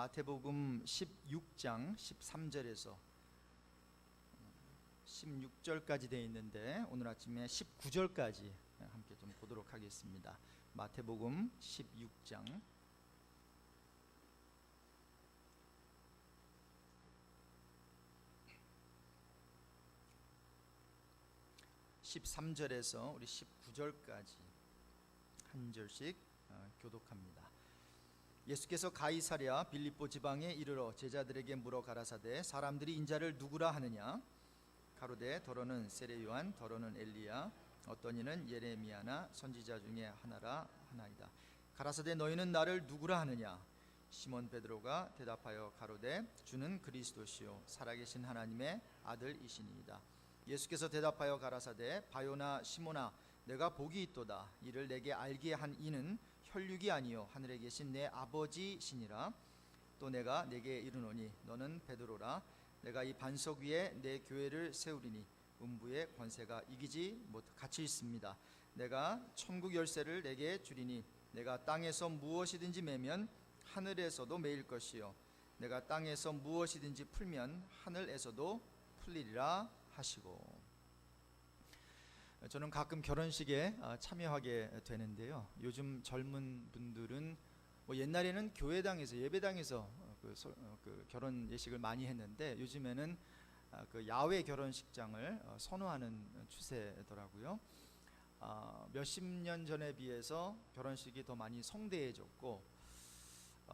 마태복음 16장 13절에서 16절까지 되어 있는데 오늘 아침에 19절까지 함께 좀 보도록 하겠습니다. 마태복음 16장 13절에서 우리 19절까지 한 절씩 교독합니다. 예수께서 가이사랴 빌립보 지방에 이르러 제자들에게 물어 가라사대 사람들이 인자를 누구라 하느냐? 가로되 더러는 세례 요한, 더러는 엘리야, 어떤 이는 예레미야나 선지자 중에 하나라 하나이다. 가라사대 너희는 나를 누구라 하느냐? 시몬 베드로가 대답하여 가로되 주는 그리스도시요 살아계신 하나님의 아들이시니이다. 예수께서 대답하여 가라사대 바요나 시몬아 내가 복이 있도다. 이를 내게 알게 한 이는 혈육이 아니요 하늘에 계신 내 아버지시니라. 또 내가 내게 이르노니 너는 베드로라. 내가 이 반석 위에 내 교회를 세우리니 음부의 권세가 이기지 못 같이 있습니다. 내가 천국 열쇠를 내게 주리니 내가 땅에서 무엇이든지 매면 하늘에서도 매일 것이요 내가 땅에서 무엇이든지 풀면 하늘에서도 풀리리라 하시고. 저는 가끔 결혼식에 참여하게 되는데요. 요즘 젊은 분들은 옛날에는 교회당에서 예배당에서 그 결혼 예식을 많이 했는데 요즘에는 그 야외 결혼식장을 선호하는 추세더라고요. 몇십 년 전에 비해서 결혼식이 더 많이 성대해졌고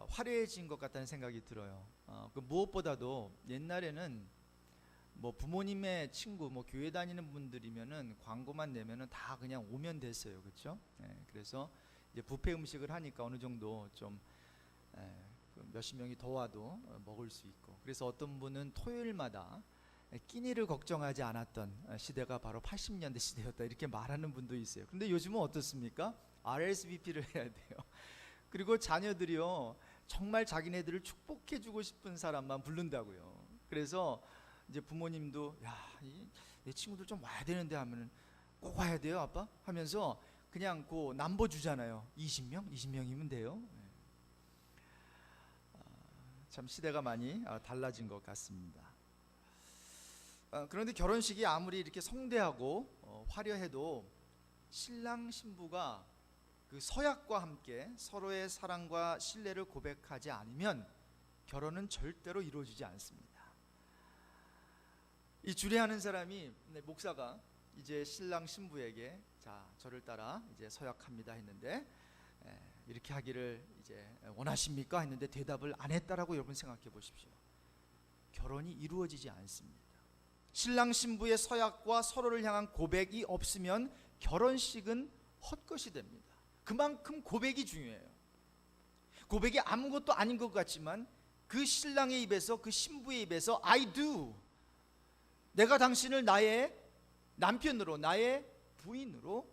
화려해진 것 같다는 생각이 들어요. 그 무엇보다도 옛날에는 부모님의 친구, 교회 다니는 분들이면은 광고만 내면은 다 그냥 오면 됐어요, 그렇죠? 그래서 이제 뷔페 음식을 하니까 어느 정도 좀 몇십 명이 더 와도 먹을 수 있고, 그래서 어떤 분은 토요일마다 끼니를 걱정하지 않았던 시대가 바로 80년대 시대였다 이렇게 말하는 분도 있어요. 근데 요즘은 어떻습니까? RSVP를 해야 돼요. 그리고 자녀들이요 정말 자기네들을 축복해주고 싶은 사람만 부른다고요. 그래서 이제 부모님도 내 친구들 좀 와야 되는데 하면은 꼭 와야 돼요 아빠? 하면서 그냥 그 남보 주잖아요. 20명? 20명이면 돼요. 참 시대가 많이 달라진 것 같습니다. 그런데 결혼식이 아무리 이렇게 성대하고 화려해도 신랑 신부가 그 서약과 함께 서로의 사랑과 신뢰를 고백하지 않으면 결혼은 절대로 이루어지지 않습니다. 이 주례하는 사람이 목사가 이제 신랑 신부에게 자 저를 따라 이제 서약합니다 했는데 이렇게 하기를 이제 원하십니까 했는데 대답을 안 했다라고 여러분 생각해 보십시오. 결혼이 이루어지지 않습니다. 신랑 신부의 서약과 서로를 향한 고백이 없으면 결혼식은 헛것이 됩니다. 그만큼 고백이 중요해요. 고백이 아무것도 아닌 것 같지만 그 신랑의 입에서 그 신부의 입에서 I do, 내가 당신을 나의 남편으로 나의 부인으로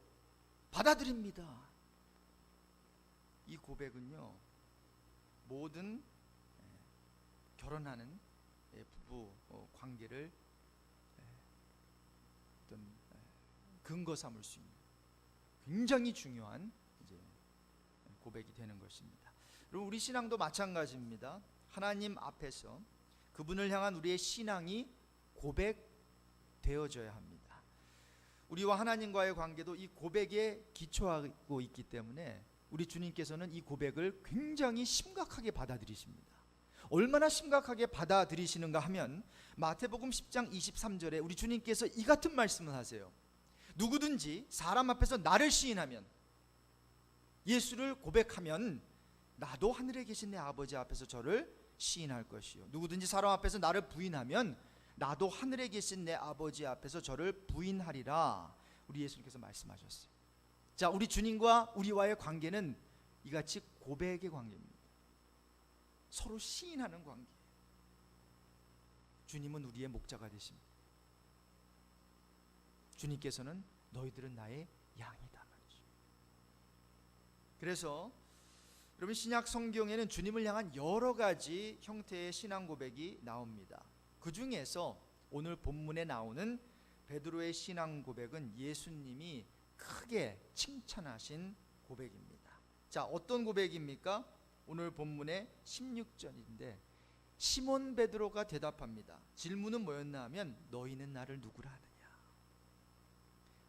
받아들입니다. 이 고백은요 모든 결혼하는 부부 관계를 어떤 근거 삼을 수 있는 굉장히 중요한 이제 고백이 되는 것입니다. 그리고 우리 신앙도 마찬가지입니다. 하나님 앞에서 그분을 향한 우리의 신앙이 고백되어져야 합니다. 우리와 하나님과의 관계도 이 고백에 기초하고 있기 때문에 우리 주님께서는 이 고백을 굉장히 심각하게 받아들이십니다. 얼마나 심각하게 받아들이시는가 하면 마태복음 10장 23절에 우리 주님께서 이 같은 말씀을 하세요. 누구든지 사람 앞에서 나를 시인하면, 예수를 고백하면 나도 하늘에 계신 내 아버지 앞에서 저를 시인할 것이요 누구든지 사람 앞에서 나를 부인하면 나도 하늘에 계신 내 아버지 앞에서 저를 부인하리라. 우리 예수님께서 말씀하셨어요. 자, 우리 주님과 우리와의 관계는 이같이 고백의 관계입니다. 서로 시인하는 관계. 주님은 우리의 목자가 되십니다. 주님께서는 너희들은 나의 양이다 말이죠. 그래서 여러분 신약 성경에는 주님을 향한 여러 가지 형태의 신앙 고백이 나옵니다. 그 중에서 오늘 본문에 나오는 베드로의 신앙 고백은 예수님이 크게 칭찬하신 고백입니다. 자, 어떤 고백입니까? 오늘 본문의 16절인데 시몬 베드로가 대답합니다. 질문은 뭐였나 하면 너희는 나를 누구라 하느냐.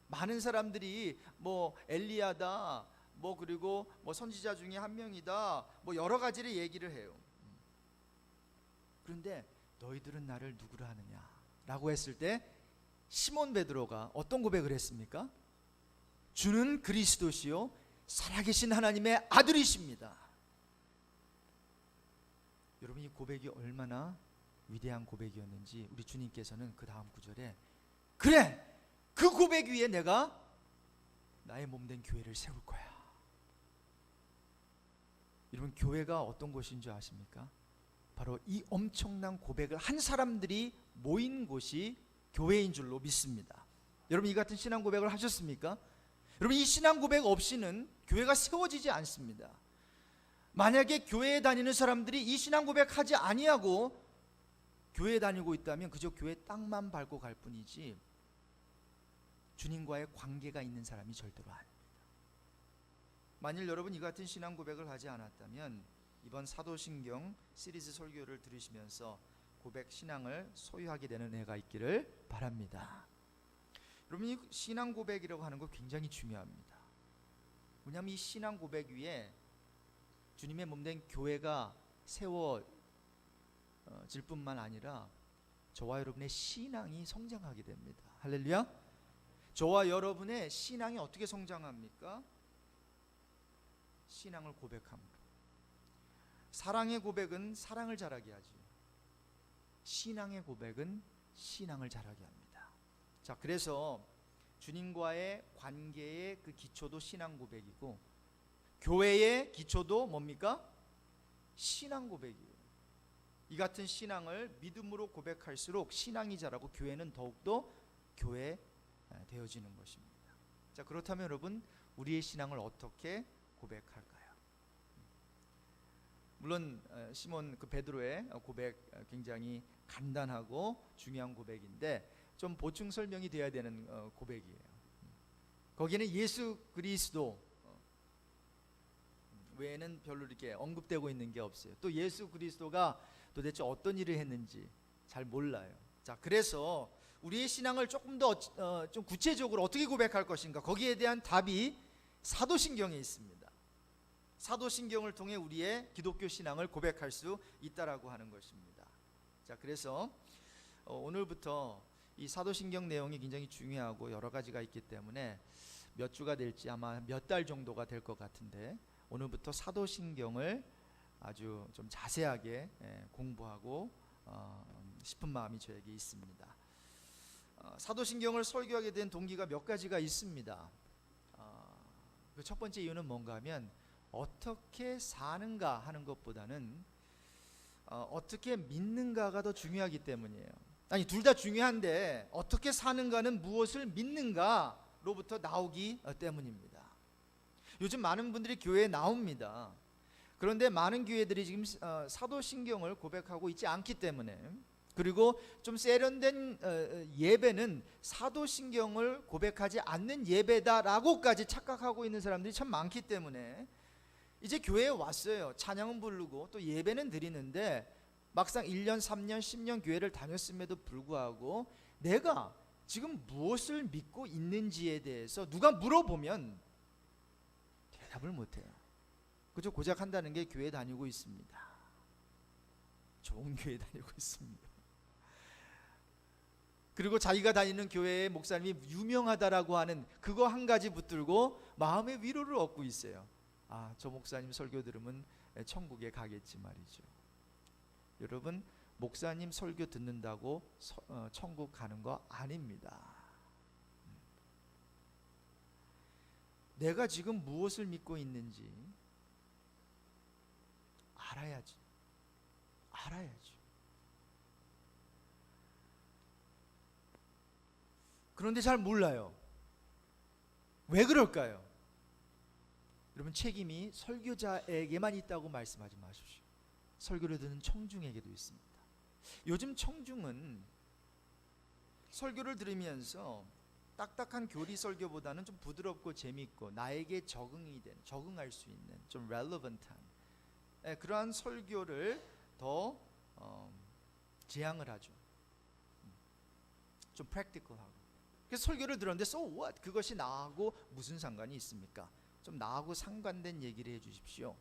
많은 사람들이 뭐 엘리야다, 뭐 그리고 뭐 선지자 중에 한 명이다, 뭐 여러 가지를 얘기를 해요. 그런데 너희들은 나를 누구라 하느냐 라고 했을 때 시몬 베드로가 어떤 고백을 했습니까? 주는 그리스도시요 살아계신 하나님의 아들이십니다. 여러분, 이 고백이 얼마나 위대한 고백이었는지 우리 주님께서는 그 다음 구절에 그래, 그 고백 위에 내가 나의 몸된 교회를 세울 거야. 여러분, 교회가 어떤 곳인 줄 아십니까? 바로 이 엄청난 고백을 한 사람들이 모인 곳이 교회인 줄로 믿습니다. 여러분, 이 같은 신앙 고백을 하셨습니까? 여러분, 이 신앙 고백 없이는 교회가 세워지지 않습니다. 만약에 교회에 다니는 사람들이 이 신앙 고백하지 아니하고 교회에 다니고 있다면 그저 교회 땅만 밟고 갈 뿐이지 주님과의 관계가 있는 사람이 절대로 아닙니다. 만일 여러분 이 같은 신앙 고백을 하지 않았다면 이번 사도신경 시리즈 설교를 들으시면서 고백 신앙을 소유하게 되는 해가 있기를 바랍니다. 여러분, 이 신앙 고백이라고 하는 거 굉장히 중요합니다. 왜냐하면 이 신앙 고백 위에 주님의 몸된 교회가 세워질 뿐만 아니라 저와 여러분의 신앙이 성장하게 됩니다. 할렐루야. 저와 여러분의 신앙이 어떻게 성장합니까? 신앙을 고백함으로. 사랑의 고백은 사랑을 자라게 하죠. 신앙의 고백은 신앙을 자라게 합니다. 자, 그래서 주님과의 관계의 그 기초도 신앙 고백이고 교회의 기초도 뭡니까? 신앙 고백이에요. 이 같은 신앙을 믿음으로 고백할수록 신앙이 자라고 교회는 더욱더 교회 되어지는 것입니다. 자, 그렇다면 여러분, 우리의 신앙을 어떻게 고백할까요? 물론 시몬 그 베드로의 고백 굉장히 간단하고 중요한 고백인데 좀 보충 설명이 돼야 되는 고백이에요. 거기에는 예수 그리스도 외에는 별로 이렇게 언급되고 있는 게 없어요. 또 예수 그리스도가 도대체 어떤 일을 했는지 잘 몰라요. 자, 그래서 우리의 신앙을 조금 더 좀 구체적으로 어떻게 고백할 것인가, 거기에 대한 답이 사도신경에 있습니다. 사도신경을 통해 우리의 기독교 신앙을 고백할 수 있다라고 하는 것입니다. 자, 그래서 오늘부터 이 사도신경 내용이 굉장히 중요하고 여러 가지가 있기 때문에 몇 주가 될지 아마 몇 달 정도가 될 것 같은데 오늘부터 사도신경을 아주 좀 자세하게 공부하고 싶은 마음이 저에게 있습니다. 사도신경을 설교하게 된 동기가 몇 가지가 있습니다. 그 첫 번째 이유는 뭔가 하면 어떻게 사는가 하는 것보다는 어떻게 믿는가가 더 중요하기 때문이에요. 아니, 둘 다 중요한데 어떻게 사는가는 무엇을 믿는가로부터 나오기 때문입니다. 요즘 많은 분들이 교회에 나옵니다. 그런데 많은 교회들이 지금 사도신경을 고백하고 있지 않기 때문에, 그리고 좀 세련된 예배는 사도신경을 고백하지 않는 예배다라고까지 착각하고 있는 사람들이 참 많기 때문에 이제 교회에 왔어요. 찬양은 부르고 또 예배는 드리는데 막상 1년, 3년, 10년 교회를 다녔음에도 불구하고 내가 지금 무엇을 믿고 있는지에 대해서 누가 물어보면 대답을 못해요. 그저 고작 한다는 게 교회 다니고 있습니다. 좋은 교회 다니고 있습니다. 그리고 자기가 다니는 교회의 목사님이 유명하다라고 하는 그거 한 가지 붙들고 마음의 위로를 얻고 있어요. 아, 저 목사님 설교 들으면 천국에 가겠지 말이죠. 여러분, 목사님 설교 듣는다고 천국 가는 거 아닙니다. 내가 지금 무엇을 믿고 있는지 알아야지. 그런데 잘 몰라요. 왜 그럴까요? 여러분, 책임이 설교자에게만 있다고 말씀하지 마십시오. 설교를 듣는 청중에게도 있습니다. 요즘 청중은 설교를 들으면서 딱딱한 교리 설교보다는 좀 부드럽고 재미있고 나에게 적응할 수 있는 좀 relevant한 그러한 설교를 더 지향을 하죠. 좀 프랙티컬하고. 그래서 설교를 들었는데 so what? 그것이 나하고 무슨 상관이 있습니까? 좀 나하고 상관된 얘기를 해주십시오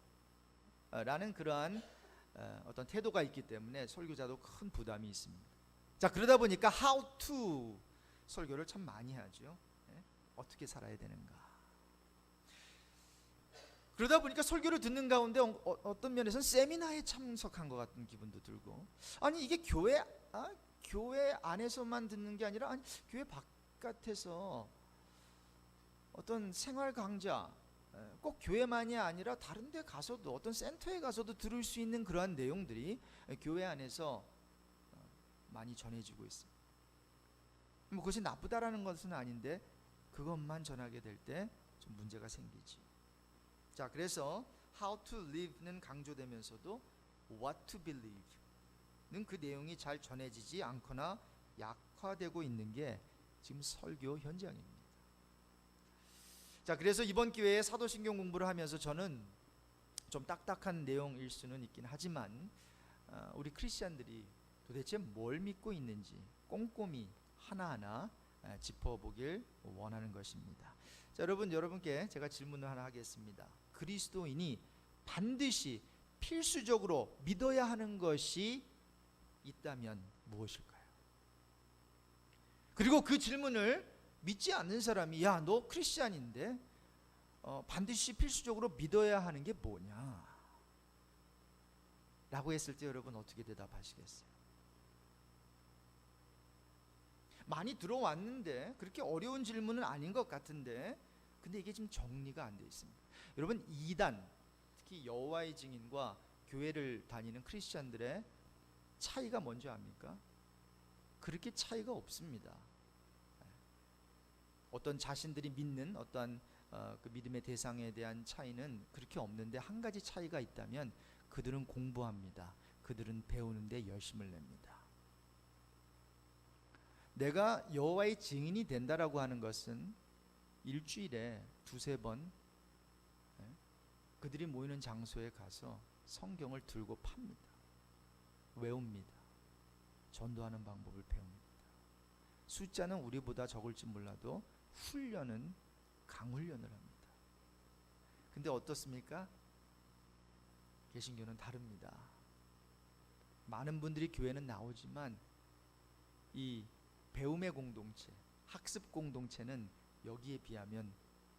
라는 그러한 어떤 태도가 있기 때문에 설교자도 큰 부담이 있습니다. 자, 그러다 보니까 how to 설교를 참 많이 하죠. 어떻게 살아야 되는가. 그러다 보니까 설교를 듣는 가운데 어떤 면에서는 세미나에 참석한 것 같은 기분도 들고, 아니 이게 교회 안에서만 듣는 게 아니라 교회 바깥에서 어떤 생활 강좌, 꼭 교회만이 아니라 다른 데 가서도, 어떤 센터에 가서도 들을 수 있는 그러한 내용들이 교회 안에서 많이 전해지고 있습니다. 뭐 그것이 나쁘다라는 것은 아닌데 그것만 전하게 될 때 좀 문제가 생기지. 자, 그래서 how to live는 강조되면서도 what to believe는 그 내용이 잘 전해지지 않거나 약화되고 있는 게 지금 설교 현장입니다. 자, 그래서 이번 기회에 사도신경 공부를 하면서 저는 좀 딱딱한 내용일 수는 있긴 하지만 우리 크리스찬들이 도대체 뭘 믿고 있는지 꼼꼼히 하나하나 짚어보길 원하는 것입니다. 자, 여러분께 제가 질문을 하나 하겠습니다. 그리스도인이 반드시 필수적으로 믿어야 하는 것이 있다면 무엇일까요? 그리고 그 질문을 믿지 않는 사람이 야, 너 크리스찬인데 반드시 필수적으로 믿어야 하는 게 뭐냐? 라고 했을 때 여러분 어떻게 대답하시겠어요? 많이 들어왔는데 그렇게 어려운 질문은 아닌 것 같은데, 근데 이게 지금 정리가 안 돼 있습니다. 여러분, 이단, 특히 여호와의 증인과 교회를 다니는 크리스찬들의 차이가 뭔지 압니까? 그렇게 차이가 없습니다. 어떤 자신들이 믿는 어떠한 그 믿음의 대상에 대한 차이는 그렇게 없는데, 한 가지 차이가 있다면 그들은 공부합니다. 그들은 배우는데 열심을 냅니다. 내가 여호와의 증인이 된다라고 하는 것은 일주일에 두세 번 그들이 모이는 장소에 가서 성경을 들고 팝니다. 외웁니다. 전도하는 방법을 배웁니다. 숫자는 우리보다 적을지 몰라도 훈련은 강훈련을 합니다. 근데 어떻습니까? 개신교는 다릅니다. 많은 분들이 교회는 나오지만 이 배움의 공동체, 학습 공동체는 여기에 비하면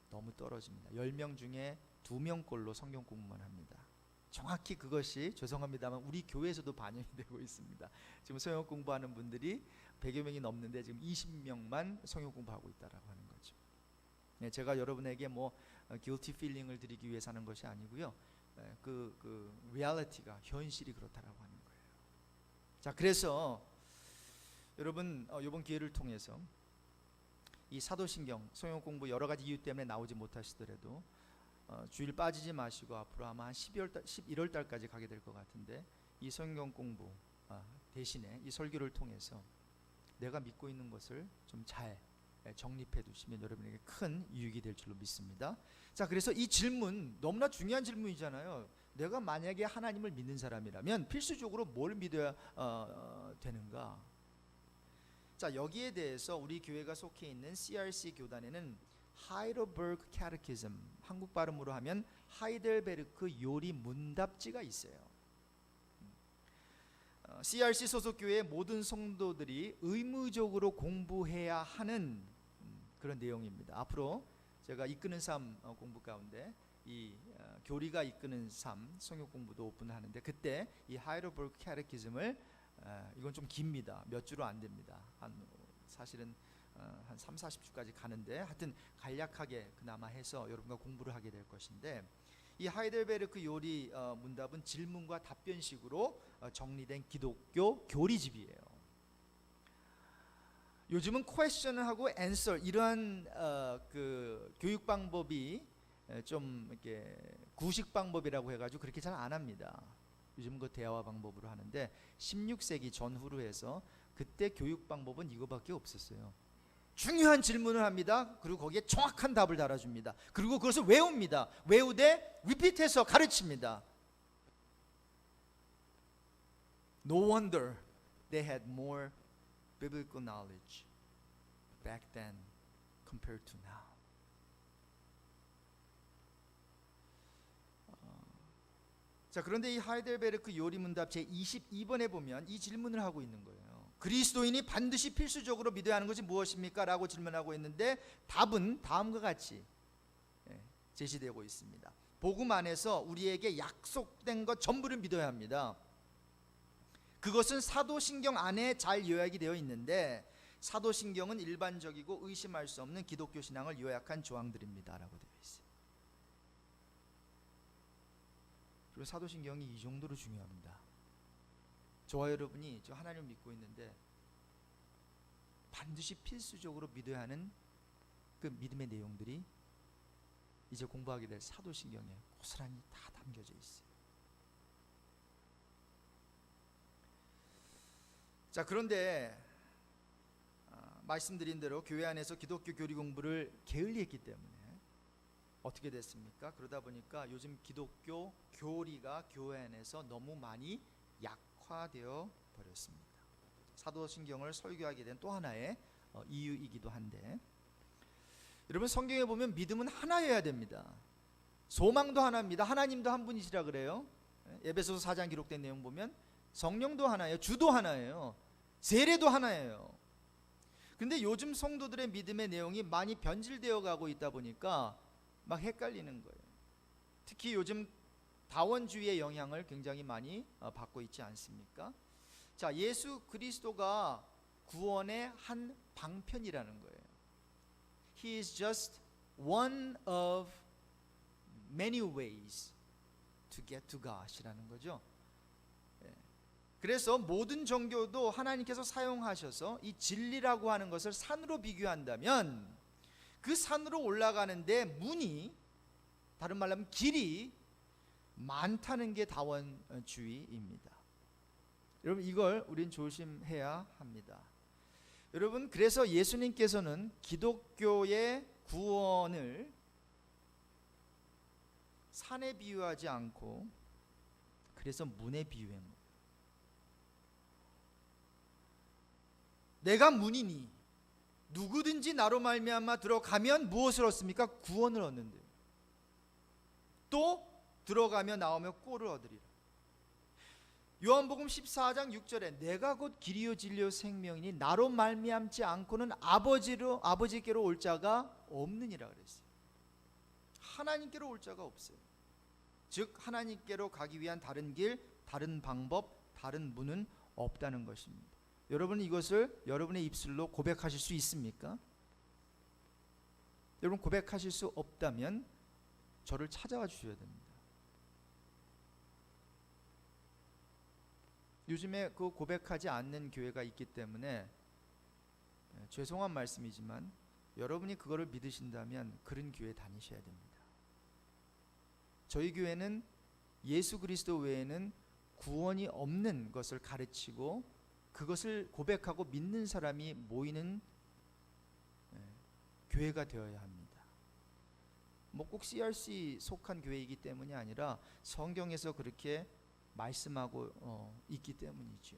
너무 떨어집니다. 10명 중에 2명꼴로 성경 공부만 합니다. 정확히 그것이, 죄송합니다만, 우리 교회에서도 반영이 되고 있습니다. 지금 성경 공부하는 분들이 100여 명이 넘는데 지금 20명만 성경 공부하고 있다라고 하는 거죠. 제가 여러분에게 뭐 guilty feeling을 드리기 위해서 하는 것이 아니고요. 그 리얼리티가, 현실이 그렇다라고 하는 거예요. 자, 그래서 여러분 이번 기회를 통해서 이 사도신경 성경 공부 여러 가지 이유 때문에 나오지 못하시더라도 주일 빠지지 마시고 앞으로 아마 한 11월 달까지 가게 될 것 같은데, 이 성경 공부 대신에 이 설교를 통해서 내가 믿고 있는 것을 좀 잘 정립해 두시면 여러분에게 큰 유익이 될 줄로 믿습니다. 자, 그래서 이 질문 너무나 중요한 질문이잖아요. 내가 만약에 하나님을 믿는 사람이라면 필수적으로 뭘 믿어야 되는가? 자, 여기에 대해서 우리 교회가 속해 있는 CRC 교단에는 하이델베르크 캐테키즘, 한국 발음으로 하면 하이델베르크 요리 문답지가 있어요. CRC 소속 교회의 모든 성도들이 의무적으로 공부해야 하는 그런 내용입니다. 앞으로 제가 이끄는 삶 공부 가운데 이 교리가 이끄는 삶 성경 공부도 오픈하는데, 그때 이 하이델베르크 캐테키즘을 이건 좀 깁니다. 몇 주로 안 됩니다. 사실은 한 3, 40주까지 가는데, 하여튼 간략하게 그나마 해서 여러분과 공부를 하게 될 것인데, 이 하이델베르크 요리 문답은 질문과 답변식으로 정리된 기독교 교리집이에요. 요즘은 question하고 answer, 이러한 그 교육 방법이 좀 이렇게 구식 방법이라고 해가지고 그렇게 잘 안 합니다. 요즘 그 대화 방법으로 하는데, 16세기 전후로 해서 그때 교육 방법은 이거밖에 없었어요. 중요한 질문을 합니다. 그리고 거기에 정확한 답을 달아줍니다. 그리고 그것을 외웁니다. 외우되 리피트해서 가르칩니다. No wonder they had more biblical knowledge back then compared to now. 자, 그런데 이 하이델베르크 요리문답 제22번에 보면 이 질문을 하고 있는 거예요. 그리스도인이 반드시 필수적으로 믿어야 하는 것이 무엇입니까? 라고 질문하고 있는데 답은 다음과 같이 제시되고 있습니다. 복음 안에서 우리에게 약속된 것 전부를 믿어야 합니다. 그것은 사도신경 안에 잘 요약이 되어 있는데 사도신경은 일반적이고 의심할 수 없는 기독교 신앙을 요약한 조항들입니다 라고 되어 있어요. 그리고 사도신경이 이 정도로 중요합니다. 저와 여러분이 저 하나님을 믿고 있는데 반드시 필수적으로 믿어야 하는 그 믿음의 내용들이 이제 공부하게 될 사도신경에 고스란히 다 담겨져 있어요. 자, 그런데 말씀드린 대로 교회 안에서 기독교 교리 공부를 게을리했기 때문에 어떻게 됐습니까? 그러다 보니까 요즘 기독교 교리가 교회 안에서 너무 많이 약화되어 버렸습니다. 사도신경을 설교하게 된 또 하나의 이유이기도 한데, 여러분 성경에 보면 믿음은 하나여야 됩니다. 소망도 하나입니다. 하나님도 한 분이시라 그래요. 에베소서 4장 기록된 내용 보면 성령도 하나예요. 주도 하나예요. 세례도 하나예요. 근데 요즘 성도들의 믿음의 내용이 많이 변질되어 가고 있다 보니까 막 헷갈리는 거예요. 특히 요즘 다원주의의 영향을 굉장히 많이 받고 있지 않습니까? 자, 예수 그리스도가 구원의 한 방편이라는 거예요. He is just one of many ways to get to God이라는 거죠. 그래서 모든 종교도 하나님께서 사용하셔서 이 진리라고 하는 것을 산으로 비교한다면 그 산으로 올라가는데 문이, 다른 말로 하면 길이 많다는 게 다원주의입니다. 여러분 이걸 우린 조심해야 합니다. 여러분 그래서 예수님께서는 기독교의 구원을 산에 비유하지 않고 그래서 문에 비유한 거예요. 내가 문이니 누구든지 나로 말미암아 들어가면 무엇을 얻습니까? 구원을 얻는데요. 또 들어가며 나오며 꼴을 얻으리라. 요한복음 14장 6절에 내가 곧 길이요 진리요 생명이니 나로 말미암지 않고는 아버지께로 올 자가 없느니라 그랬어요. 하나님께로 올 자가 없어요. 즉 하나님께로 가기 위한 다른 길, 다른 방법, 다른 문은 없다는 것입니다. 여러분 이것을 여러분의 입술로 고백하실 수 있습니까? 여러분 고백하실 수 없다면 저를 찾아와 주셔야 됩니다. 요즘에 그 고백하지 않는 교회가 있기 때문에 죄송한 말씀이지만 여러분이 그거를 믿으신다면 그런 교회 다니셔야 됩니다. 저희 교회는 예수 그리스도 외에는 구원이 없는 것을 가르치고 그것을 고백하고 믿는 사람이 모이는 교회가 되어야 합니다. 뭐 꼭 CRC 속한 교회이기 때문이 아니라 성경에서 그렇게 말씀하고 있기 때문이죠.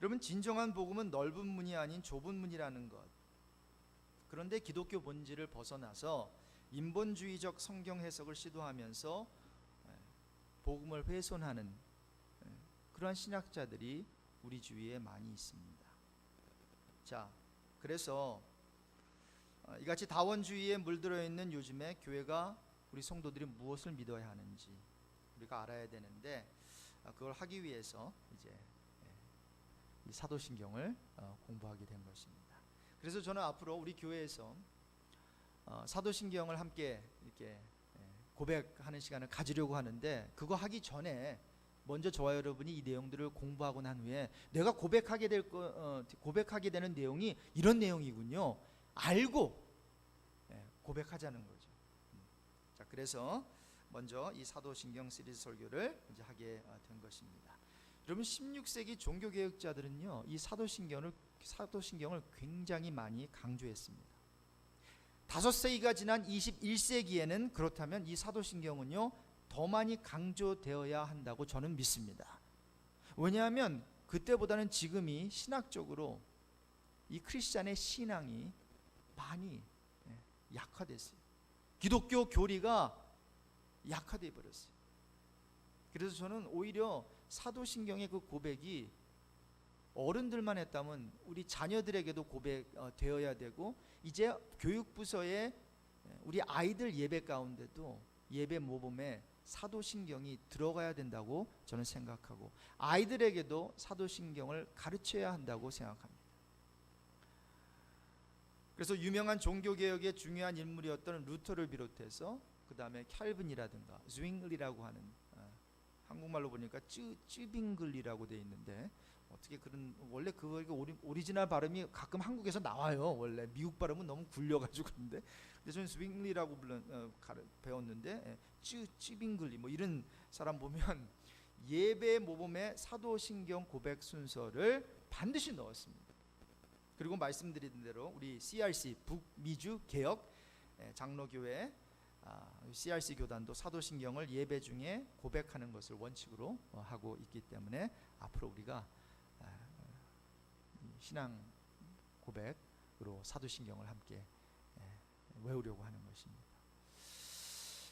여러분 진정한 복음은 넓은 문이 아닌 좁은 문이라는 것. 그런데 기독교 본질을 벗어나서 인본주의적 성경 해석을 시도하면서 복음을 훼손하는 그러한 신학자들이 우리 주위에 많이 있습니다. 자, 그래서 이같이 다원주의에 물들어 있는 요즘에 교회가 우리 성도들이 무엇을 믿어야 하는지 우리가 알아야 되는데 그걸 하기 위해서 이제 이 사도신경을 공부하게 된 것입니다. 그래서 저는 앞으로 우리 교회에서 사도신경을 함께 이렇게 고백하는 시간을 가지려고 하는데 그거 하기 전에 먼저 저와 여러분이 이 내용들을 공부하고 난 후에 내가 고백하게 되는 내용이 이런 내용이군요. 알고 고백하자는 거죠. 자, 그래서 먼저 이 사도신경 시리즈 설교를 이제 하게 된 것입니다. 여러분 16세기 종교개혁자들은요 이 사도신경을 굉장히 많이 강조했습니다. 5세기가 지난 21세기에는 그렇다면 이 사도신경은요 더 많이 강조되어야 한다고 저는 믿습니다. 왜냐하면 그때보다는 지금이 신학적으로 이 크리스찬의 신앙이 많이 약화됐어요. 기독교 교리가 약화돼 버렸어요. 그래서 저는 오히려 사도신경의 그 고백이 어른들만 했다면 우리 자녀들에게도 고백되어야 되고, 이제 교육부서에 우리 아이들 예배 가운데도 예배 모범에 사도신경이 들어가야 된다고 저는 생각하고, 아이들에게도 사도신경을 가르쳐야 한다고 생각합니다. 그래서 유명한 종교개혁의 중요한 인물이었던 루터를 비롯해서 그 다음에 캘빈이라든가 zwingli라고 하는, 한국말로 보니까 쯔빙글리라고 돼 있는데, 어떻게 그런, 원래 그 오리지널 발음이 가끔 한국에서 나와요. 원래 미국 발음은 너무 굴려가지고. 근데 저는 zwingli라고 배웠는데, 쯔빙글리 뭐 이런 사람 보면 예배 모범의 사도신경 고백 순서를 반드시 넣었습니다. 그리고 말씀드린 대로 우리 CRC 북미주 개혁 장로교회 CRC 교단도 사도신경을 예배 중에 고백하는 것을 원칙으로 하고 있기 때문에 앞으로 우리가 신앙 고백으로 사도신경을 함께 외우려고 하는 것입니다.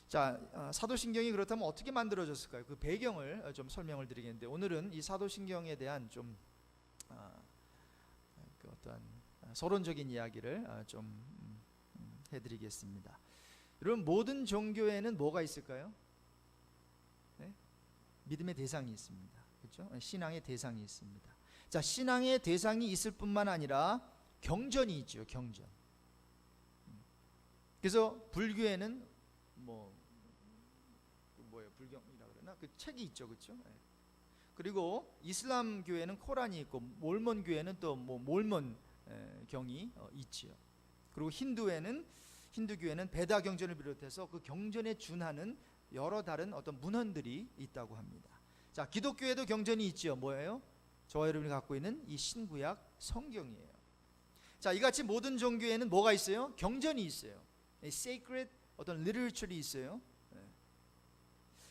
자, 사도신경이 그렇다면 어떻게 만들어졌을까요? 그 배경을 좀 설명을 드리겠는데, 오늘은 이 사도신경에 대한 좀 그 어떤 서론적인 이야기를 좀 해드리겠습니다. 여러분, 모든 종교에는 뭐가 있을까요? 네? 믿음의 대상이 있습니다. 그렇죠? 신앙의 대상이 있습니다. 자, 신앙의 대상이 있을 뿐만 아니라 경전이 있죠. 경전. 그래서 불교에는 불경이라고 그러나 그 책이 있죠. 그렇죠? 그리고 이슬람 교회는 코란이 있고, 몰몬 교회는 또 몰몬 경이 있지요. 그리고 힌두 교회는 베다 경전을 비롯해서 그 경전에 준하는 여러 다른 어떤 문헌들이 있다고 합니다. 자, 기독교에도 경전이 있지요. 뭐예요? 저와 여러분이 갖고 있는 이 신구약 성경이에요. 자, 이같이 모든 종교에는 뭐가 있어요? 경전이 있어요. sacred 어떤 literature이 있어요.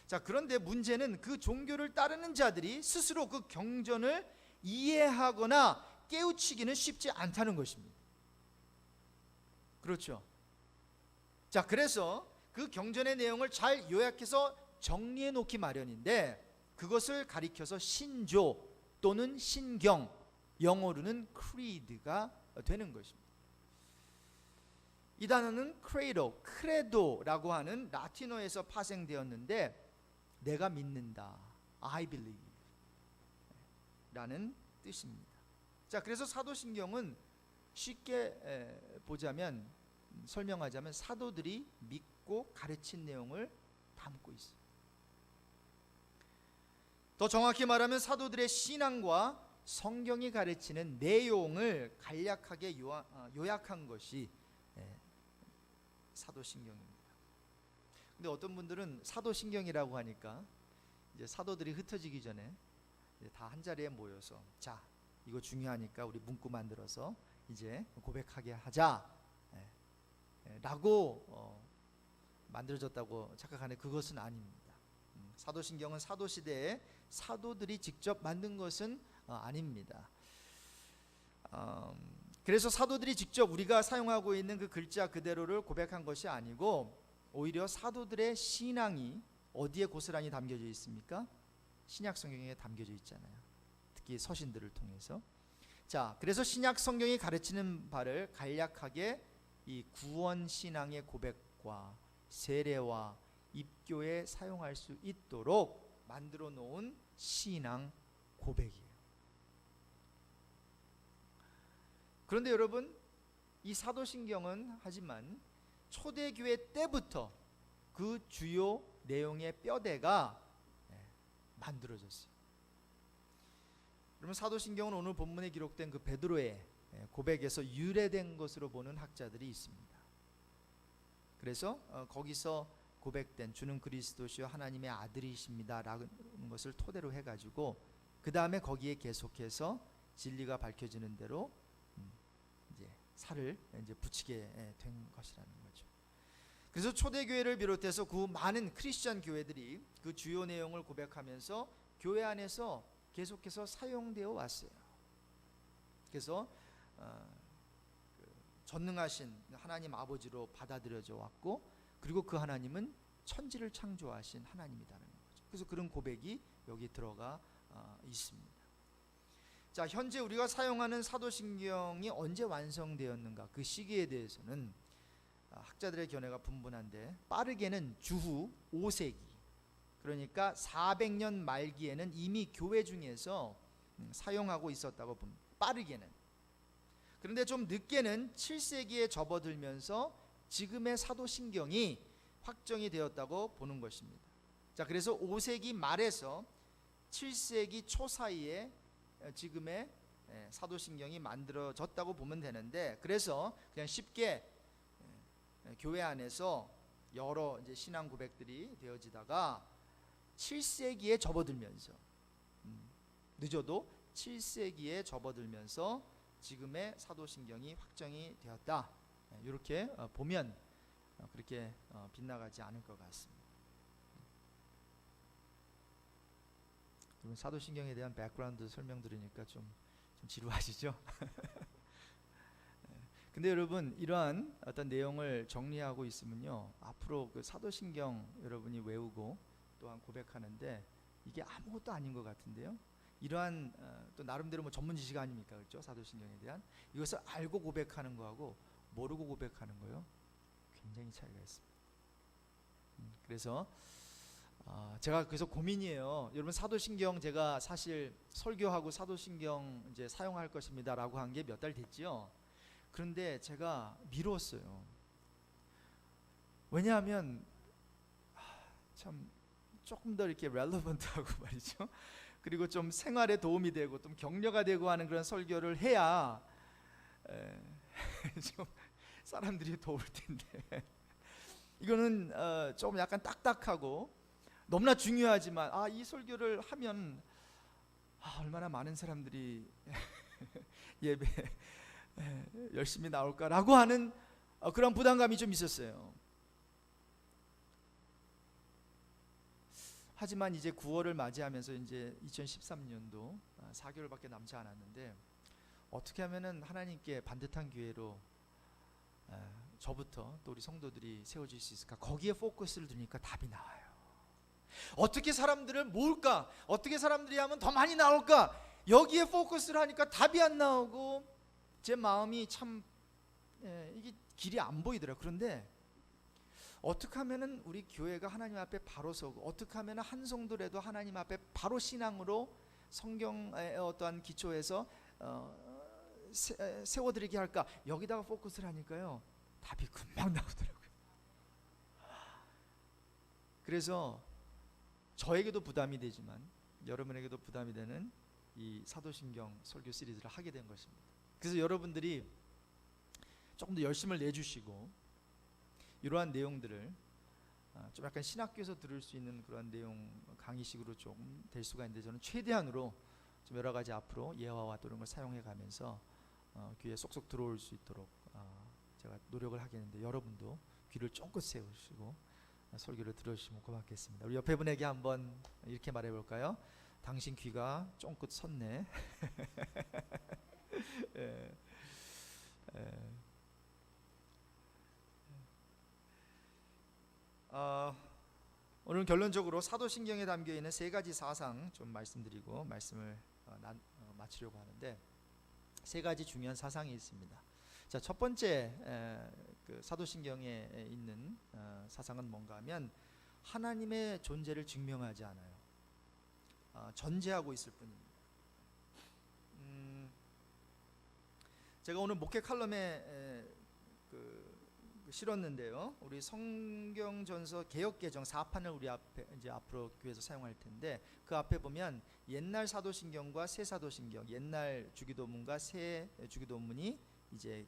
자, 그런데 문제는 그 종교를 따르는 자들이 스스로 그 경전을 이해하거나 깨우치기는 쉽지 않다는 것입니다. 그렇죠? 자, 그래서 그 경전의 내용을 잘 요약해서 정리해 놓기 마련인데, 그것을 가리켜서 신조 또는 신경, 영어로는 creed가 되는 것입니다. 이 단어는 크레도라고 하는 라틴어에서 파생되었는데, 내가 믿는다, I believe 라는 뜻입니다. 자, 그래서 사도신경은 쉽게 설명하자면 사도들이 믿고 가르친 내용을 담고 있어요. 더 정확히 말하면 사도들의 신앙과 성경이 가르치는 내용을 간략하게 요약한 것이 사도신경입니다. 근데 어떤 분들은 사도신경이라고 하니까 이제 사도들이 흩어지기 전에 다 한 자리에 모여서, 자, 이거 중요하니까 우리 문구 만들어서 이제 고백하게 하자 라고 만들어졌다고 착각하는데, 그것은 아닙니다. 사도신경은 사도시대에 사도들이 직접 만든 것은 아닙니다. 그래서 사도들이 직접 우리가 사용하고 있는 그 글자 그대로를 고백한 것이 아니고, 오히려 사도들의 신앙이 어디에 고스란히 담겨져 있습니까? 신약 성경에 담겨져 있잖아요. 특히 서신들을 통해서. 자, 그래서 신약 성경이 가르치는 바를 간략하게 이 구원 신앙의 고백과 세례와 입교에 사용할 수 있도록 만들어 놓은 신앙 고백이에요. 그런데 여러분, 이 사도신경은 하지만 초대교회 때부터 그 주요 내용의 뼈대가 만들어졌어요. 그러면 사도신경은 오늘 본문에 기록된 그 베드로의 고백에서 유래된 것으로 보는 학자들이 있습니다. 그래서 거기서 고백된 주는 그리스도시요 하나님의 아들이십니다 라는 것을 토대로 해가지고, 그 다음에 거기에 계속해서 진리가 밝혀지는 대로 이제 살을 이제 붙이게 된 것이라는 거죠. 그래서 초대교회를 비롯해서 그 많은 크리스천 교회들이 그 주요 내용을 고백하면서 교회 안에서 계속해서 사용되어 왔어요. 그래서 전능하신 하나님 아버지로 받아들여져 왔고, 그리고 그 하나님은 천지를 창조하신 하나님이라는 거죠. 그래서 그런 고백이 여기 들어가 있습니다. 자, 현재 우리가 사용하는 사도신경이 언제 완성되었는가, 그 시기에 대해서는 학자들의 견해가 분분한데, 빠르게는 주후 5세기, 그러니까 400년 말기에는 이미 교회 중에서 사용하고 있었다고 봅니다. 빠르게는. 그런데 좀 늦게는 7세기에 접어들면서 지금의 사도신경이 확정이 되었다고 보는 것입니다. 자, 그래서 5세기 말에서 7세기 초 사이에 지금의 사도신경이 만들어졌다고 보면 되는데, 그래서 그냥 쉽게 교회 안에서 여러 이제 신앙 고백들이 되어지다가 7세기에 접어들면서, 늦어도 7세기에 접어들면서 지금의 사도신경이 확정이 되었다. 이렇게 보면 그렇게 빗나가지 않을 것 같습니다. 여러분, 사도신경에 대한 백그라운드 설명 들으니까 좀 지루하시죠? 근데 여러분, 이러한 어떤 내용을 정리하고 있으면요, 앞으로 그 사도신경 여러분이 외우고 또한 고백하는데 이게 아무것도 아닌 것 같은데요, 이러한 또 나름대로 뭐 전문 지식 아닙니까, 그렇죠? 사도신경에 대한 이것을 알고 고백하는 거하고 모르고 고백하는 거요, 굉장히 차이가 있습니다. 그래서 제가 그래서 고민이에요. 여러분, 사도신경 제가 사실 설교하고 사도신경 이제 사용할 것입니다라고 한 게 몇 달 됐지요. 그런데 제가 미뤘어요. 왜냐하면 참 조금 더 이렇게 렐러번트하고 말이죠, 그리고 좀 생활에 도움이 되고 좀 격려가 되고 하는 그런 설교를 해야 좀 사람들이 도울 텐데, 이거는 좀 약간 딱딱하고 너무나 중요하지만 이 설교를 하면 얼마나 많은 사람들이 예배 열심히 나올까라고 하는 그런 부담감이 좀 있었어요. 하지만 이제 9월을 맞이하면서 이제 2013년도 4개월밖에 남지 않았는데, 어떻게 하면은 하나님께 반듯한 교회로 저부터 또 우리 성도들이 세워질 수 있을까, 거기에 포커스를 두니까 답이 나와요. 어떻게 사람들을 모을까, 어떻게 사람들이 하면 더 많이 나올까, 여기에 포커스를 하니까 답이 안 나오고 제 마음이 참 이게 길이 안 보이더라고요. 그런데 어떻게 하면은 우리 교회가 하나님 앞에 바로 서고, 어떻게 하면은 한 성도라도 하나님 앞에 바로 신앙으로 성경의 어떠한 기초에서 세워드리게 할까, 여기다가 포커스를 하니까요, 답이 금방 나오더라고요. 그래서 저에게도 부담이 되지만 여러분에게도 부담이 되는 이 사도신경 설교 시리즈를 하게 된 것입니다. 그래서 여러분들이 조금 더 열심을 내주시고 이러한 내용들을 좀 약간 신학교에서 들을 수 있는 그런 내용 강의식으로 좀 될 수가 있는데, 저는 최대한으로 좀 여러 가지 앞으로 예화와 또 이런 걸 사용해 가면서 귀에 쏙쏙 들어올 수 있도록 제가 노력을 하겠는데, 여러분도 귀를 쫑긋 세우시고 설교를 들어주시면 고맙겠습니다. 우리 옆에 분에게 한번 이렇게 말해 볼까요? 당신 귀가 쫑긋 섰네. 오늘 결론적으로 사도신경에 담겨 있는 세 가지 사상 좀 말씀드리고 말씀을 마치려고 하는데, 세 가지 중요한 사상이 있습니다. 자, 첫 번째 그 사도신경에 있는 사상은 뭔가 하면, 하나님의 존재를 증명하지 않아요. 전제하고 있을 뿐입니다. 제가 오늘 목회 칼럼에 실었는데요, 우리 성경전서 개역개정 4판을 우리 앞에 이제 앞으로 교회에서 사용할 텐데, 그 앞에 보면 옛날 사도신경과 새 사도신경, 옛날 주기도문과 새 주기도문이 이제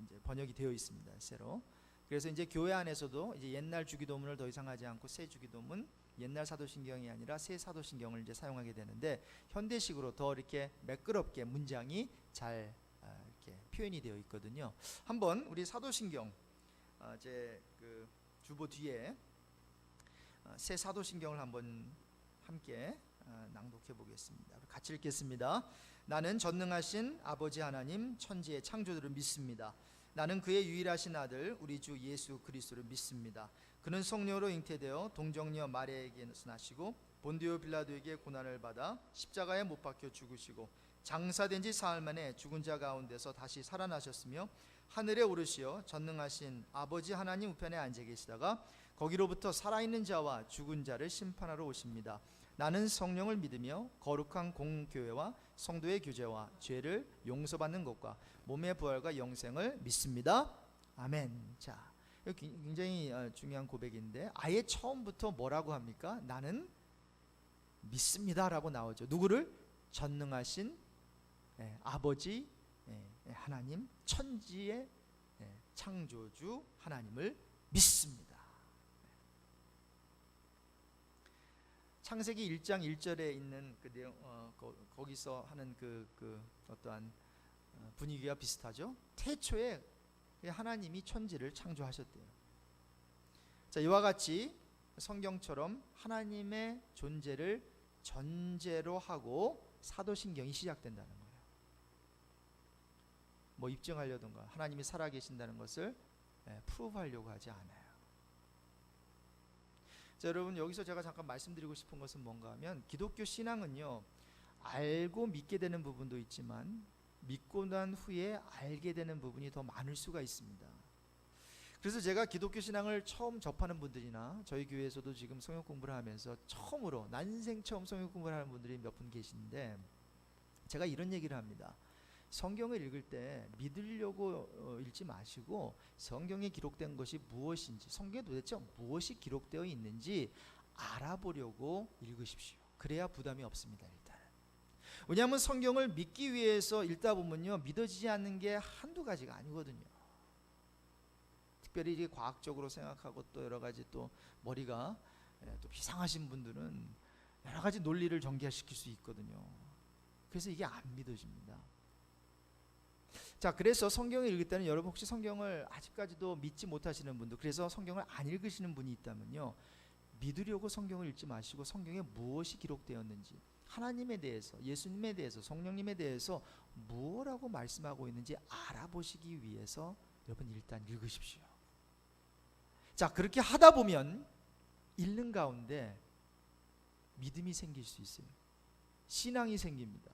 이제 번역이 되어 있습니다, 새로. 그래서 이제 교회 안에서도 이제 옛날 주기도문을 더 이상 하지 않고 새 주기도문, 옛날 사도신경이 아니라 새 사도신경을 이제 사용하게 되는데, 현대식으로 더 이렇게 매끄럽게 문장이 잘 이렇게 표현이 되어 있거든요. 한번 우리 사도신경 제 그 주보 뒤에 새 사도신경을 한번 함께 낭독해 보겠습니다. 같이 읽겠습니다. 나는 전능하신 아버지 하나님 천지의 창조주를 믿습니다. 나는 그의 유일하신 아들 우리 주 예수 그리스도를 믿습니다. 그는 성령으로 잉태되어 동정녀 마리아에게서 나시고 본디오 빌라도에게 고난을 받아 십자가에 못 박혀 죽으시고 장사된 지 사흘 만에 죽은 자 가운데서 다시 살아나셨으며 하늘에 오르시어 전능하신 아버지 하나님 우편에 앉아 계시다가 거기로부터 살아있는 자와 죽은 자를 심판하러 오십니다. 나는 성령을 믿으며 거룩한 공교회와 성도의 교제와 죄를 용서받는 것과 몸의 부활과 영생을 믿습니다. 아멘. 자, 굉장히 중요한 고백인데 아예 처음부터 뭐라고 합니까? 나는 믿습니다라고 나오죠. 누구를? 전능하신 아버지 하나님, 천지의 창조주 하나님을 믿습니다. 창세기 1장 1절에 있는 그 내용, 거기서 하는 그 어떠한 분위기와 비슷하죠. 태초에 하나님이 천지를 창조하셨대요. 자, 이와 같이 성경처럼 하나님의 존재를 전제로 하고 사도신경이 시작된다는 거예요. 뭐 입증하려던가 하나님이 살아계신다는 것을 프루브하려고 하지 않아요. 자, 여러분, 여기서 제가 잠깐 말씀드리고 싶은 것은 뭔가 하면 기독교 신앙은요, 알고 믿게 되는 부분도 있지만 믿고 난 후에 알게 되는 부분이 더 많을 수가 있습니다. 그래서 제가 기독교 신앙을 처음 접하는 분들이나 저희 교회에서도 지금 성경 공부를 하면서 처음으로 난생 처음 성경 공부를 하는 분들이 몇 분 계신데 제가 이런 얘기를 합니다. 성경을 읽을 때 믿으려고 읽지 마시고 성경에 기록된 것이 무엇인지, 성경에 도대체 무엇이 기록되어 있는지 알아보려고 읽으십시오. 그래야 부담이 없습니다. 일단은. 왜냐하면 성경을 믿기 위해서 읽다 보면요, 믿어지지 않는 게 한두 가지가 아니거든요. 특별히 이게 과학적으로 생각하고 또 여러 가지 또 머리가 또 비상하신 분들은 여러 가지 논리를 전개시킬 수 있거든요. 그래서 이게 안 믿어집니다. 자, 그래서 성경을 읽을 때는 여러분 혹시 성경을 아직까지도 믿지 못하시는 분들, 그래서 성경을 안 읽으시는 분이 있다면요, 믿으려고 성경을 읽지 마시고 성경에 무엇이 기록되었는지, 하나님에 대해서, 예수님에 대해서, 성령님에 대해서 무엇라고 말씀하고 있는지 알아보시기 위해서 여러분 일단 읽으십시오. 자, 그렇게 하다 보면 읽는 가운데 믿음이 생길 수 있어요. 신앙이 생깁니다.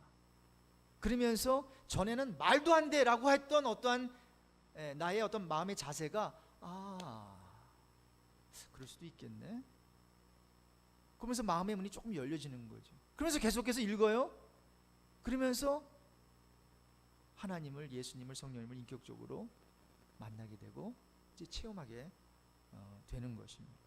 그러면서 전에는 말도 안 돼라고 했던 어떠한 나의 어떤 마음의 자세가 그럴 수도 있겠네. 그러면서 마음의 문이 조금 열려지는 거죠. 그러면서 계속해서 읽어요. 그러면서 하나님을, 예수님을, 성령님을 인격적으로 만나게 되고 이제 체험하게 되는 것입니다.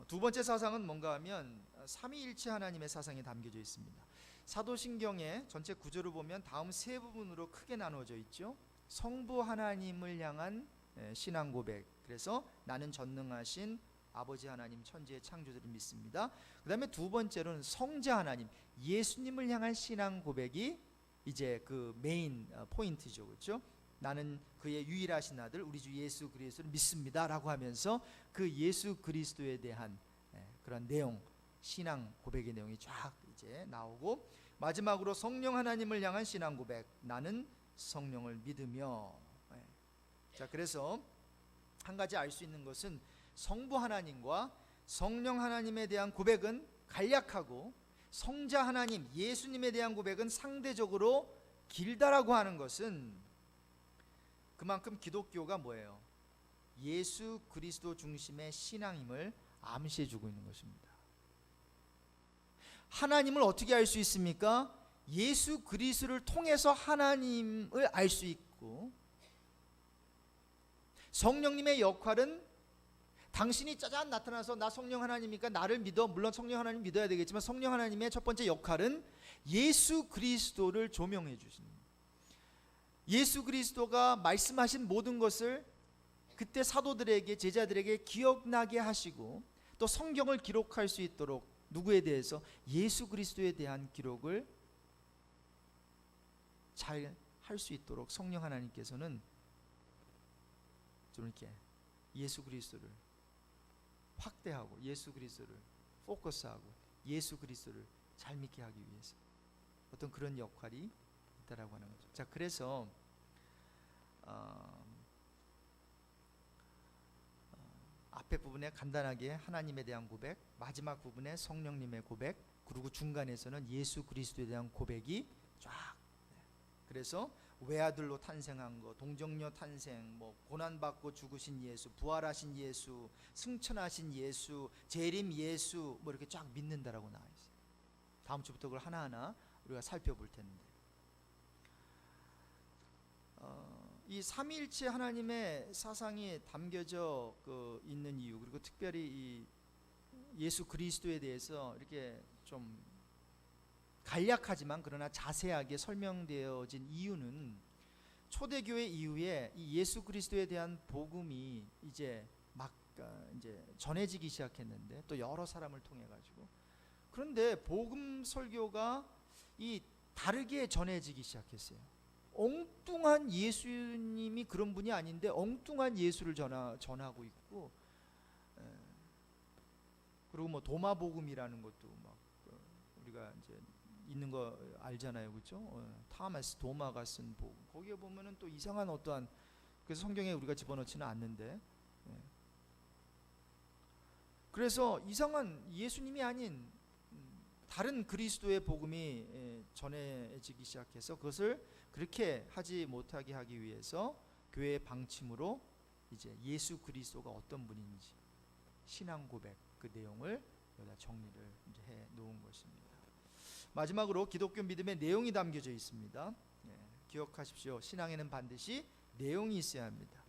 두 번째 사상은 뭔가 하면 삼위일체 하나님의 사상이 담겨져 있습니다. 사도신경의 전체 구조를 보면 다음 세 부분으로 크게 나누어져 있죠. 성부 하나님을 향한 신앙 고백. 그래서 나는 전능하신 아버지 하나님 천지의 창조주를 믿습니다. 그 다음에 두 번째로는 성자 하나님, 예수님을 향한 신앙 고백이 이제 그 메인 포인트죠. 그렇죠? 나는 그의 유일하신 아들 우리 주 예수 그리스도를 믿습니다 라고 하면서 그 예수 그리스도에 대한 그런 내용, 신앙 고백의 내용이 쫙 이제 나오고, 마지막으로 성령 하나님을 향한 신앙 고백, 나는 성령을 믿으며. 자, 그래서 한 가지 알 수 있는 것은 성부 하나님과 성령 하나님에 대한 고백은 간략하고 성자 하나님 예수님에 대한 고백은 상대적으로 길다라고 하는 것은 그만큼 기독교가 뭐예요? 예수 그리스도 중심의 신앙임을 암시해주고 있는 것입니다. 하나님을 어떻게 알 수 있습니까? 예수 그리스도를 통해서 하나님을 알 수 있고, 성령님의 역할은 당신이 짜잔 나타나서 나 성령 하나님이니까 나를 믿어, 물론 성령 하나님 믿어야 되겠지만 성령 하나님의 첫 번째 역할은 예수 그리스도를 조명해 주시는, 예수 그리스도가 말씀하신 모든 것을 그때 사도들에게, 제자들에게 기억나게 하시고 또 성경을 기록할 수 있도록 누구에 대해서? 예수 그리스도에 대한 기록을 잘 할 수 있도록 성령 하나님께서는 좀 이렇게 예수 그리스도를 확대하고 예수 그리스도를 포커스하고 예수 그리스도를 잘 믿게 하기 위해서 어떤 그런 역할이 있다라고 하는 거죠. 자, 그래서 앞에 부분에 간단하게 하나님에 대한 고백, 마지막 부분에 성령님의 고백, 그리고 중간에서는 예수 그리스도에 대한 고백이 쫙. 그래서 외아들로 탄생한 거, 동정녀 탄생, 뭐 고난받고 죽으신 예수, 부활하신 예수, 승천하신 예수, 재림 예수, 뭐 이렇게 쫙 믿는다라고 나와 있어요. 다음 주부터 그걸 하나하나 우리가 살펴볼 텐데, 이 삼위일체 하나님의 사상이 담겨져 있는 이유, 그리고 특별히 이 예수 그리스도에 대해서 이렇게 좀 간략하지만 그러나 자세하게 설명되어진 이유는 초대교회 이후에 이 예수 그리스도에 대한 복음이 이제 막 이제 전해지기 시작했는데, 또 여러 사람을 통해 가지고, 그런데 복음 설교가 이 다르게 전해지기 시작했어요. 엉뚱한 예수님이 그런 분이 아닌데 엉뚱한 예수를 전하고 있고, 그리고 뭐 도마복음이라는 것도 막 우리가 이제 있는 거 알잖아요, 그렇죠? 타마스 도마가 쓴 복음, 거기에 보면은 또 이상한 어떠한, 그래서 성경에 우리가 집어넣지는 않는데, 그래서 이상한 예수님이 아닌 다른 그리스도의 복음이 전해지기 시작해서 그것을 그렇게 하지 못하게 하기 위해서 교회의 방침으로 이제 예수 그리스도가 어떤 분인지 신앙 고백 그 내용을 여기다 정리를 이제 해 놓은 것입니다. 마지막으로 기독교 믿음의 내용이 담겨져 있습니다. 기억하십시오. 신앙에는 반드시 내용이 있어야 합니다.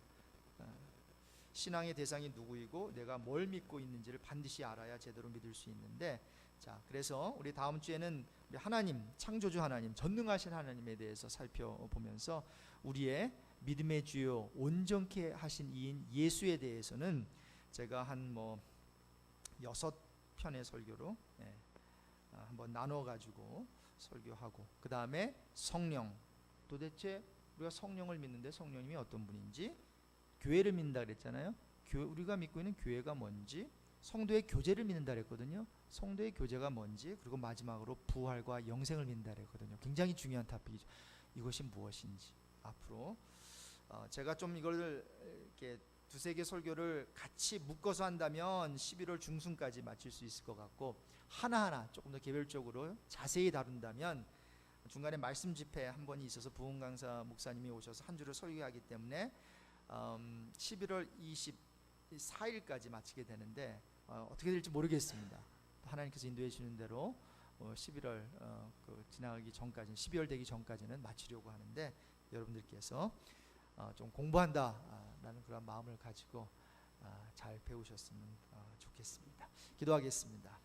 신앙의 대상이 누구이고 내가 뭘 믿고 있는지를 반드시 알아야 제대로 믿을 수 있는데, 자, 그래서 우리 다음 주에는 우리 하나님, 창조주 하나님, 전능하신 하나님에 대해서 살펴보면서 우리의 믿음의 주요 온전케 하신 이인 예수에 대해서는 제가 한 6편의 설교로 한번 나눠 가지고 설교하고, 그 다음에 성령, 도대체 우리가 성령을 믿는데 성령님이 어떤 분인지, 교회를 믿는다 그랬잖아요. 우리가 믿고 있는 교회가 뭔지, 성도의 교제를 믿는다 그랬거든요. 성도의 교제가 뭔지, 그리고 마지막으로 부활과 영생을 믿는다 그랬거든요. 굉장히 중요한 토픽이죠. 이것이 무엇인지 앞으로 제가 좀 이걸 이렇게 두세 개 설교를 같이 묶어서 한다면 11월 중순까지 마칠 수 있을 것 같고, 하나하나 조금 더 개별적으로 자세히 다룬다면 중간에 말씀 집회 한 번이 있어서 부흥 강사 목사님이 오셔서 한 주를 설교하기 때문에 11월 24일까지 마치게 되는데 어떻게 될지 모르겠습니다. 하나님께서 인도해 주시는 대로 11월 지나가기 전까지는, 12월 되기 전까지는 마치려고 하는데, 여러분들께서 좀 공부한다라는 그런 마음을 가지고 잘 배우셨으면 좋겠습니다. 기도하겠습니다.